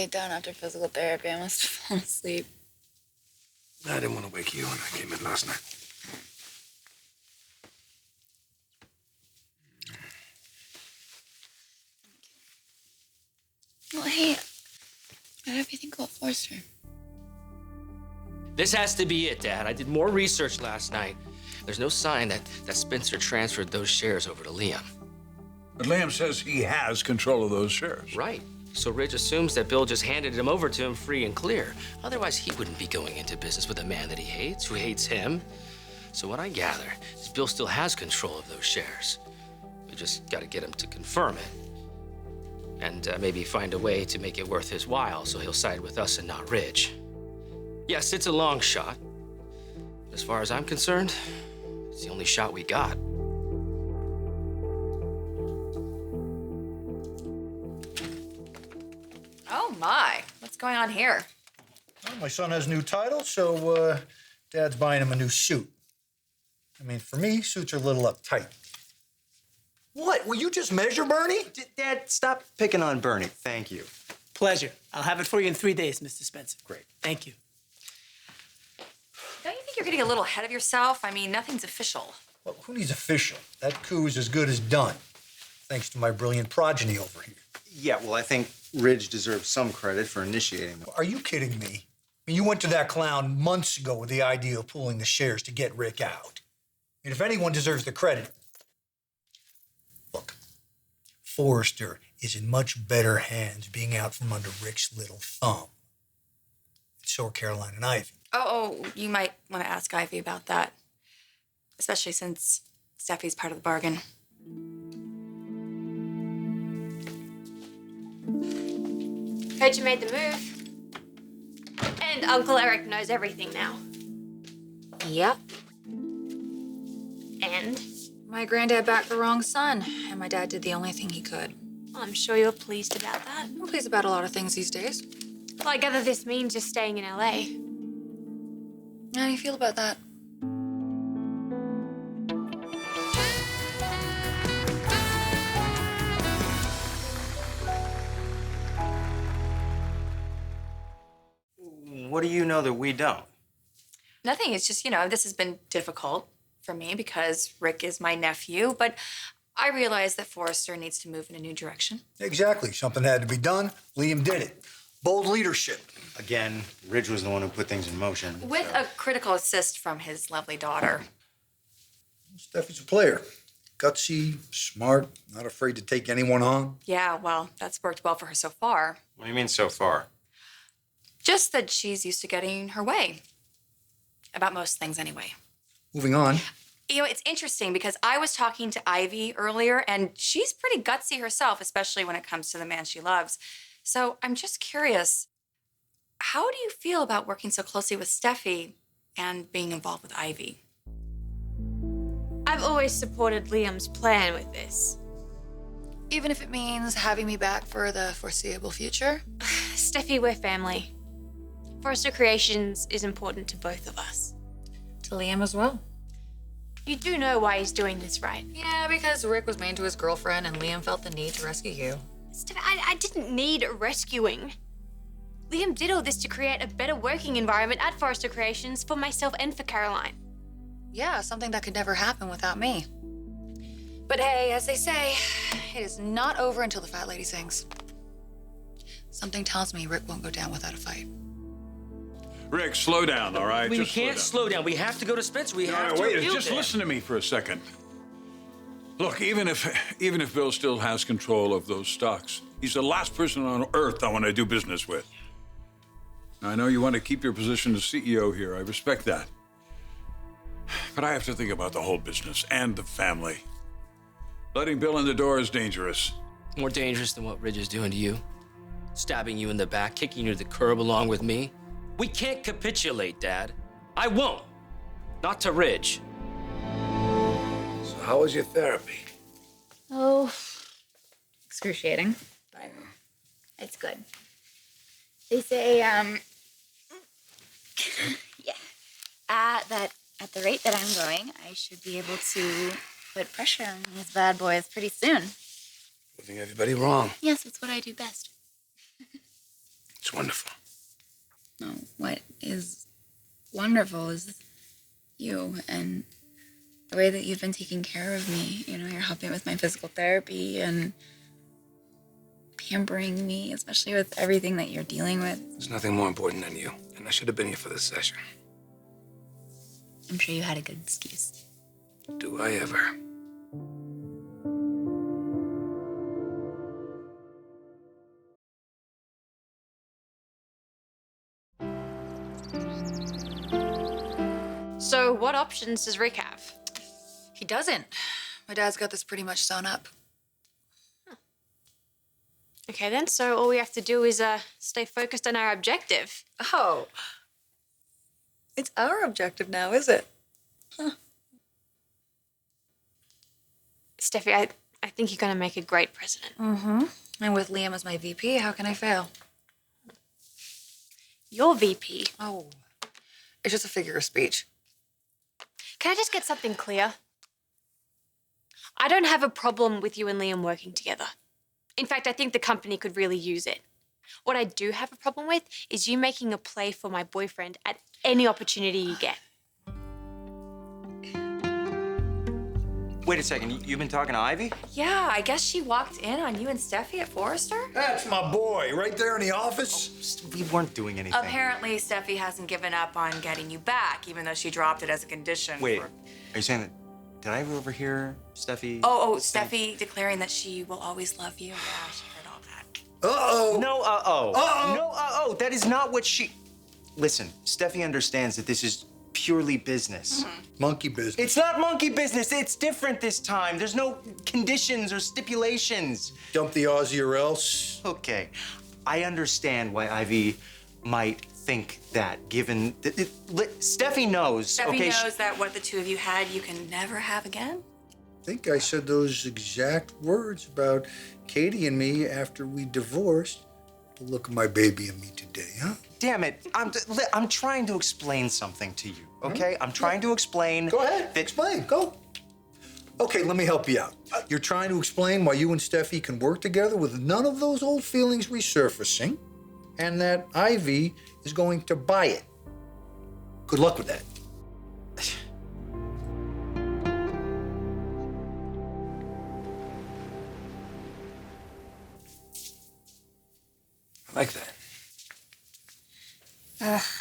laid down after physical therapy. I must have fallen asleep. I didn't want to wake you when I came in last night. Well, hey, how do you think about Forrester? This has to be it, Dad. I did more research last night. There's no sign that Spencer transferred those shares over to Liam. But Liam says he has control of those shares. Right. So Ridge assumes that Bill just handed them over to him free and clear. Otherwise, he wouldn't be going into business with a man that he hates, who hates him. So what I gather is Bill still has control of those shares. We just got to get him to confirm it. And maybe find a way to make it worth his while so he'll side with us and not Ridge. Yes, it's a long shot. But as far as I'm concerned, it's the only shot we got. Oh, my. What's going on here? Well, my son has a new title, so Dad's buying him a new suit. I mean, for me, suits are a little uptight. What? Will you just measure Bernie? Dad, stop picking on Bernie. Thank you. Pleasure. I'll have it for you in 3 days, Mr. Spencer. Great. Thank you. Don't you think you're getting a little ahead of yourself? I mean, nothing's official. Well, who needs official? That coup is as good as done, thanks to my brilliant progeny over here. Yeah, well, I think Ridge deserves some credit for initiating them. Are you kidding me? I mean, you went to that clown months ago with the idea of pulling the shares to get Rick out. And if anyone deserves the credit, look, Forrester is in much better hands being out from under Rick's little thumb. And so are Caroline and Ivy. Oh, you might want to ask Ivy about that, especially since Steffi's part of the bargain. Heard you made the move. And Uncle Eric knows everything now. Yep. And My granddad backed the wrong son, and my dad did the only thing he could. I'm sure you're pleased about that. I'm pleased about a lot of things these days. Well, I gather this means you're staying in LA. How do you feel about that? What do you know that we don't? Nothing. It's just, this has been difficult for me because Rick is my nephew, but I realize that Forrester needs to move in a new direction. Exactly. Something had to be done. Liam did it. Bold leadership. Again, Ridge was the one who put things in motion. With a critical assist from his lovely daughter. Steffi's a player. Gutsy, smart, not afraid to take anyone on. Yeah, well, that's worked well for her so far. What do you mean so far? Just that she's used to getting her way. About most things, anyway. Moving on. It's interesting because I was talking to Ivy earlier, and she's pretty gutsy herself, especially when it comes to the man she loves. So I'm just curious, how do you feel about working so closely with Steffi and being involved with Ivy? I've always supported Liam's plan with this. Even if it means having me back for the foreseeable future? Steffi, we're family. Forrester Creations is important to both of us. To Liam as well. You do know why he's doing this, right? Yeah, because Rick was mean to his girlfriend and Liam felt the need to rescue you. Steffi, I didn't need rescuing. Liam did all this to create a better working environment at Forrester Creations for myself and for Caroline. Yeah, something that could never happen without me. But hey, as they say, it is not over until the fat lady sings. Something tells me Rick won't go down without a fight. Rick, slow down, all right? We Just can't slow down. We have to go to Spencer. We have to wait, rebuild just it. listen to me for a second. Look, even if Bill still has control of those stocks, he's the last person on earth I want to do business with. Now, I know you want to keep your position as CEO here. I respect that. But I have to think about the whole business and the family. Letting Bill in the door is dangerous. More dangerous than what Ridge is doing to you. Stabbing you in the back, kicking you to the curb along with me. We can't capitulate, Dad. I won't. Not to Ridge. So how was your therapy? Oh, excruciating. But it's good. They say, yeah, that at the rate that I'm going, I should be able to put pressure on these bad boys pretty soon. Proving everybody wrong. Yes, it's what I do best. It's wonderful. No, what is wonderful is you and the way that you've been taking care of me. You know, you're helping with my physical therapy and pampering me, especially with everything that you're dealing with. There's nothing more important than you, and I should have been here for this session. I'm sure you had a good excuse. Do I ever? So, what options does Rick have? He doesn't. My dad's got this pretty much sewn up. Okay, then, so all we have to do is stay focused on our objective. Oh. It's our objective now, is it? Huh. Steffi, I think you're going to make a great president. Mm-hmm. And with Liam as my VP, how can I fail? You're VP. Oh. It's just a figure of speech. Can I just get something clear? I don't have a problem with you and Liam working together. In fact, I think the company could really use it. What I do have a problem with is you making a play for my boyfriend at any opportunity you get. Wait a second, you've been talking to Ivy? Yeah, I guess she walked in on you and Steffi at Forrester. That's my boy, right there in the office. We weren't doing anything. Apparently, Steffi hasn't given up on getting you back, even though she dropped it as a condition. Wait, are you saying that? Did I ever overhear Steffi? Oh, Steffi declaring that she will always love you. Yeah, she heard all that. Uh-oh. No, uh-oh. Uh-oh. No, uh-oh. That is not what she... Listen, Steffi understands that this is purely business. Monkey business. It's not monkey business. It's different this time. There's no conditions or stipulations. Dump the Aussie or else. Okay. I understand why Ivy might think that, given... Steffi knows, Steffi okay? knows that what the two of you had, you can never have again. I think I said those exact words about Katie and me after we divorced. But look at my baby and me today, huh? Damn it. I'm trying to explain something to you, okay? I'm trying to explain... Go ahead. Explain. Go. Okay, let me help you out. You're trying to explain why you and Steffi can work together with none of those old feelings resurfacing, and that Ivy is going to buy it. Good luck with that. I like that.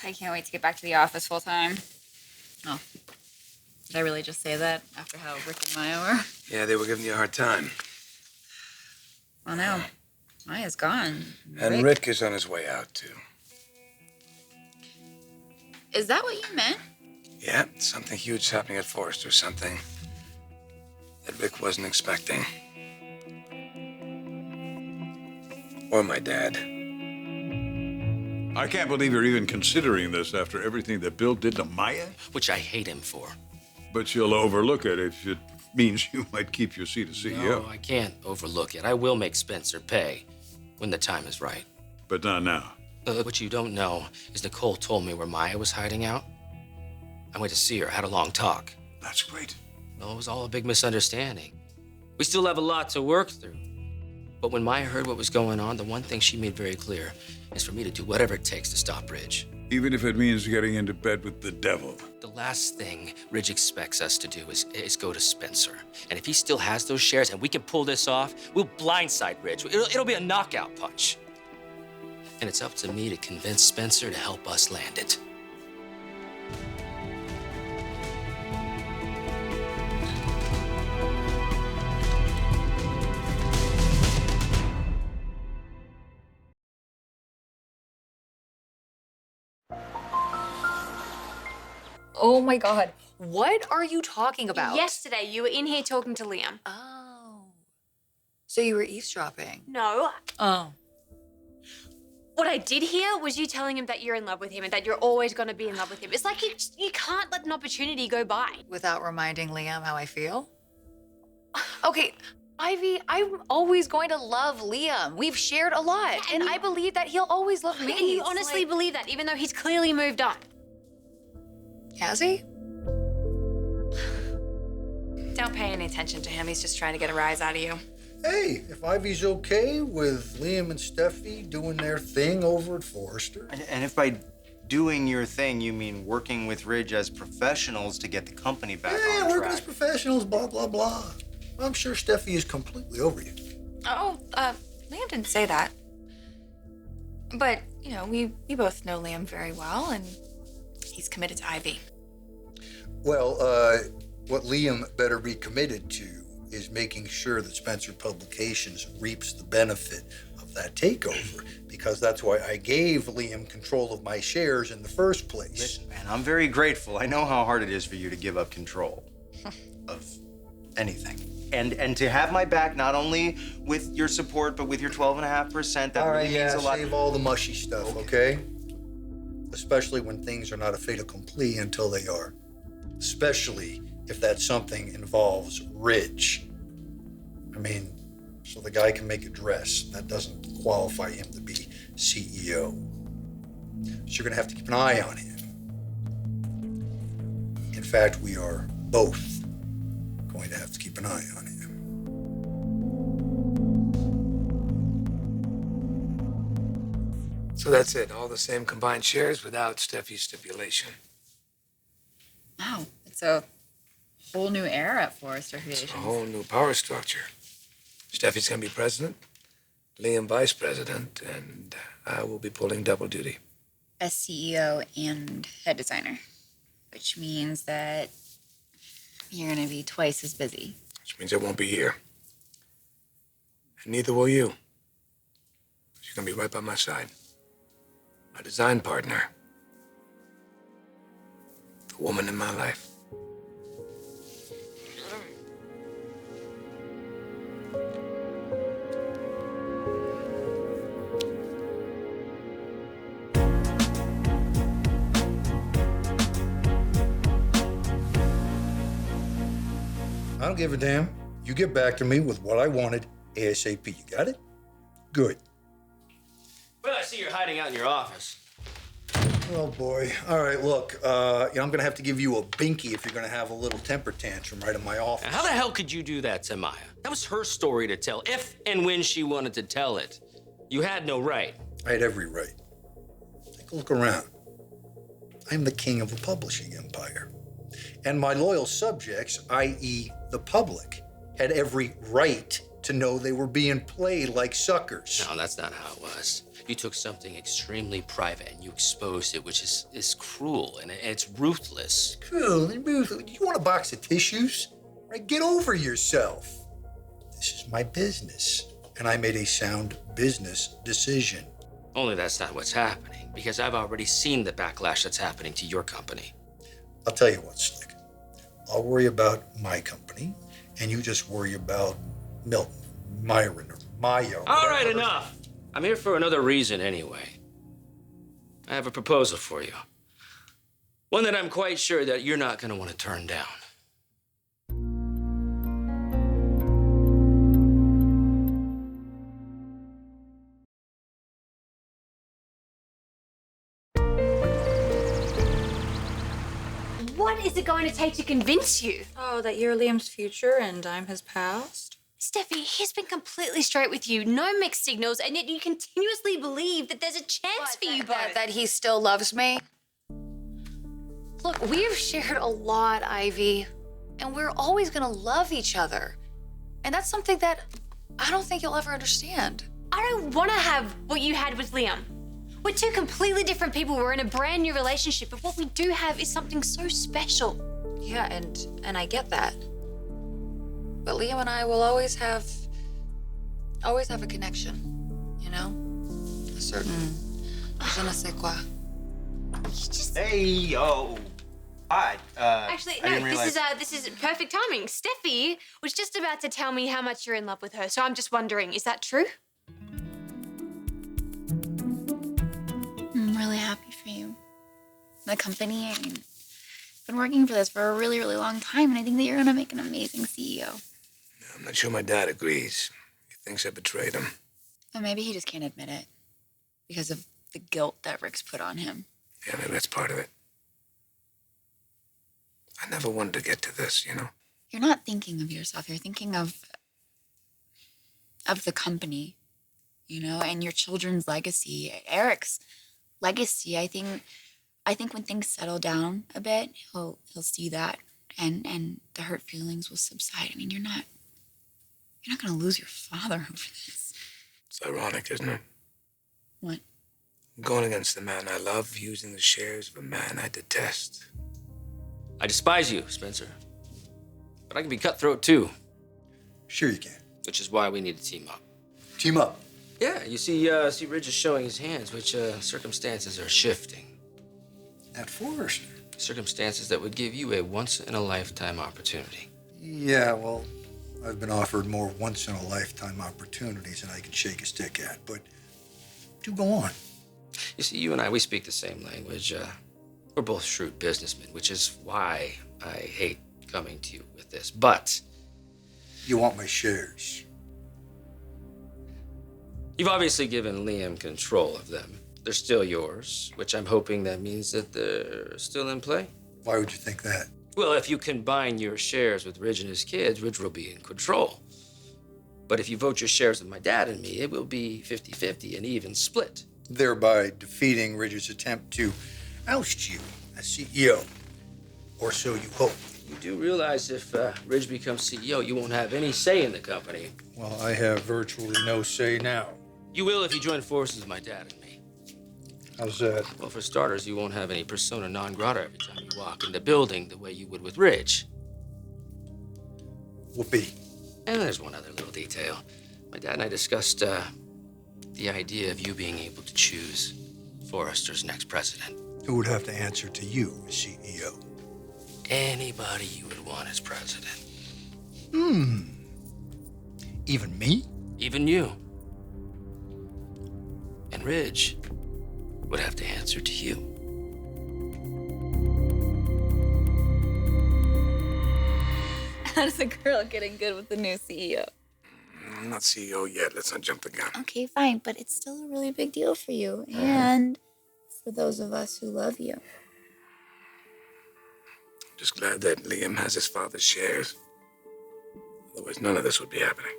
I can't wait to get back to the office full time. Oh, did I really just say that after how Rick and Maya were? Yeah, they were giving you a hard time. Well, now Maya's gone. And Rick is on his way out, too. Is that what you meant? Yeah, something huge happening at Forrester, something that Rick wasn't expecting. Or my dad. I can't believe you're even considering this after everything that Bill did to Maya. Which I hate him for. But you'll overlook it if it means you might keep your seat as CEO. No, I can't overlook it. I will make Spencer pay when the time is right. But not now. What you don't know is Nicole told me where Maya was hiding out. I went to see her, had a long talk. That's great. Well, it was all a big misunderstanding. We still have a lot to work through. But when Maya heard what was going on, the one thing she made very clear is for me to do whatever it takes to stop Ridge. Even if it means getting into bed with the devil. The last thing Ridge expects us to do is go to Spencer. And if he still has those shares and we can pull this off, we'll blindside Ridge. It'll be a knockout punch. And it's up to me to convince Spencer to help us land it. Oh my God. What are you talking about? Yesterday, you were in here talking to Liam. Oh. So you were eavesdropping? No. Oh. What I did hear was you telling him that you're in love with him and that you're always going to be in love with him. It's like you can't let an opportunity go by. Without reminding Liam how I feel? Okay, Ivy, I'm always going to love Liam. We've shared a lot, Yeah, and I believe that he'll always love me. And you It's honestly like- believe that, even though he's clearly moved on. Has he? Don't pay any attention to him. He's just trying to get a rise out of you. Hey, if Ivy's okay with Liam and Steffi doing their thing over at Forrester. And if by doing your thing you mean working with Ridge as professionals to get the company back on Yeah, track. working as professionals, blah, blah, blah. I'm sure Steffi is completely over you. Oh, Liam didn't say that. But, you know, we both know Liam very well, and he's committed to Ivy. Well, what Liam better be committed to is making sure that Spencer Publications reaps the benefit of that takeover, because that's why I gave Liam control of my shares in the first place. Listen, man, I'm very grateful. I know how hard it is for you to give up control of anything. And to have my back, not only with your support, but with your 12.5%, that All really right, means a lot. save all the mushy stuff, okay? Especially when things are not a fait accompli until they are. Especially if that something involves Ridge. I mean, so the guy can make a dress. That doesn't qualify him to be CEO. So you're gonna have to keep an eye on him. In fact, we are both going to have to keep an eye on him. So that's it. All the same combined shares without Steffi's stipulation. Wow, it's a whole new era at Forrester It's Creations. a whole new power structure. Steffi's gonna be president, Liam vice president, and I will be pulling double duty. As CEO and head designer, which means that you're gonna be twice as busy. Which means I won't be here. And neither will you. She's gonna be right by my side. My design partner. The woman in my life. I don't give a damn. You get back to me with what I wanted ASAP. You got it? Good. Well, I see you're hiding out in your office. Oh, boy. All right, look, I'm going to have to give you a binky if you're going to have a little temper tantrum right in my office. Now, how the hell could you do that to Maya? That was her story to tell, if and when she wanted to tell it. You had no right. I had every right. Take a look around. I'm the king of a publishing empire. And my loyal subjects, i.e. the public, had every right to know they were being played like suckers. No, that's not how it was. You took something extremely private and you exposed it, which is cruel and it's ruthless. Cool. Do you want a box of tissues? Right, get over yourself. This is my business, and I made a sound business decision. Only that's not what's happening, because I've already seen the backlash that's happening to your company. I'll tell you what, Slick. I'll worry about my company, and you just worry about Milton, Myron, or Maya. Or All right, whatever. enough. I'm here for another reason anyway. I have a proposal for you. One that I'm quite sure that you're not going to want to turn down. What is it going to take to convince you? Oh, that you're Liam's future and I'm his past? Steffi, he's been completely straight with you, no mixed signals, and yet you continuously believe that there's a chance for you both. That he still loves me? Look, we've shared a lot, Ivy, and we're always gonna love each other. And that's something that I don't think you'll ever understand. I don't want to have what you had with Liam. We're two completely different people. We're in a brand new relationship, but what we do have is something so special. Yeah, and I get that. But Liam and I will always have a connection, you know? A certain je ne sais quoi. Hey, yo. Hi. Actually, I no, didn't realize... this is perfect timing. Steffi was just about to tell me how much you're in love with her, so I'm just wondering, is that true? I'm really happy for you. The company, I mean, I've been working for this for a really, really long time, and I think that you're gonna make an amazing CEO. I'm not sure my dad agrees. He thinks I betrayed him. Or maybe he just can't admit it because of the guilt that Rick's put on him. Yeah, maybe that's part of it. I never wanted to get to this, you know? You're not thinking of yourself, you're thinking of of the company, you know, and your children's legacy, Eric's legacy. I think when things settle down a bit, he'll see that, and the hurt feelings will subside. I mean, you're not gonna lose your father over this. It's ironic, isn't it? What? Going against the man I love, using the shares of a man I detest. I despise you, Spencer. But I can be cutthroat too, Sure you can. which is why we need to team up. Team up. Yeah, you see Ridge is showing his hands, which circumstances are shifting. At Forrester. Circumstances that would give you a once-in-a-lifetime opportunity. Yeah, well, I've been offered more once-in-a-lifetime opportunities than I can shake a stick at, but do go on. You see, you and I, we speak the same language. We're both shrewd businessmen, which is why I hate coming to you with this. But You want my shares. you've obviously given Liam control of them. They're still yours, which I'm hoping that means that they're still in play. Why would you think that? Well, if you combine your shares with Ridge and his kids, Ridge will be in control. But if you vote your shares with my dad and me, it will be 50-50, an even split. Thereby defeating Ridge's attempt to oust you as CEO. Or so you hope. You do realize if Ridge becomes CEO, you won't have any say in the company. Well, I have virtually no say now. You will if you join forces with my dad and me. How's that? Well, for starters, you won't have any persona non grata every time you walk in the building the way you would with Ridge. Whoopee. And there's one other little detail. My dad and I discussed the idea of you being able to choose Forrester's next president. Who would have to answer to you as CEO? Anybody you would want as president. Even me? Even you. And Ridge would have to answer to you. How's the girl getting good with the new CEO? I'm not CEO yet. Let's not jump the gun. Okay, fine, but it's still a really big deal for you and for those of us who love you. Just glad that Liam has his father's shares. Otherwise, none of this would be happening.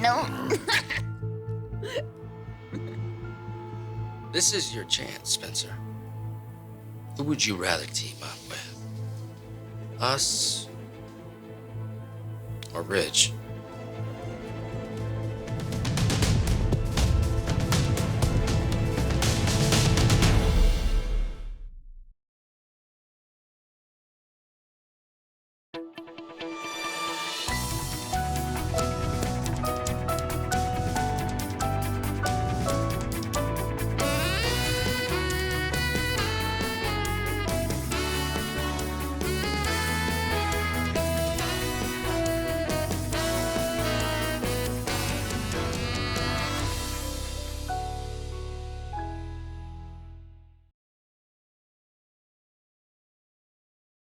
No. This is your chance, Spencer. Who would you rather team up with? Us or Ridge?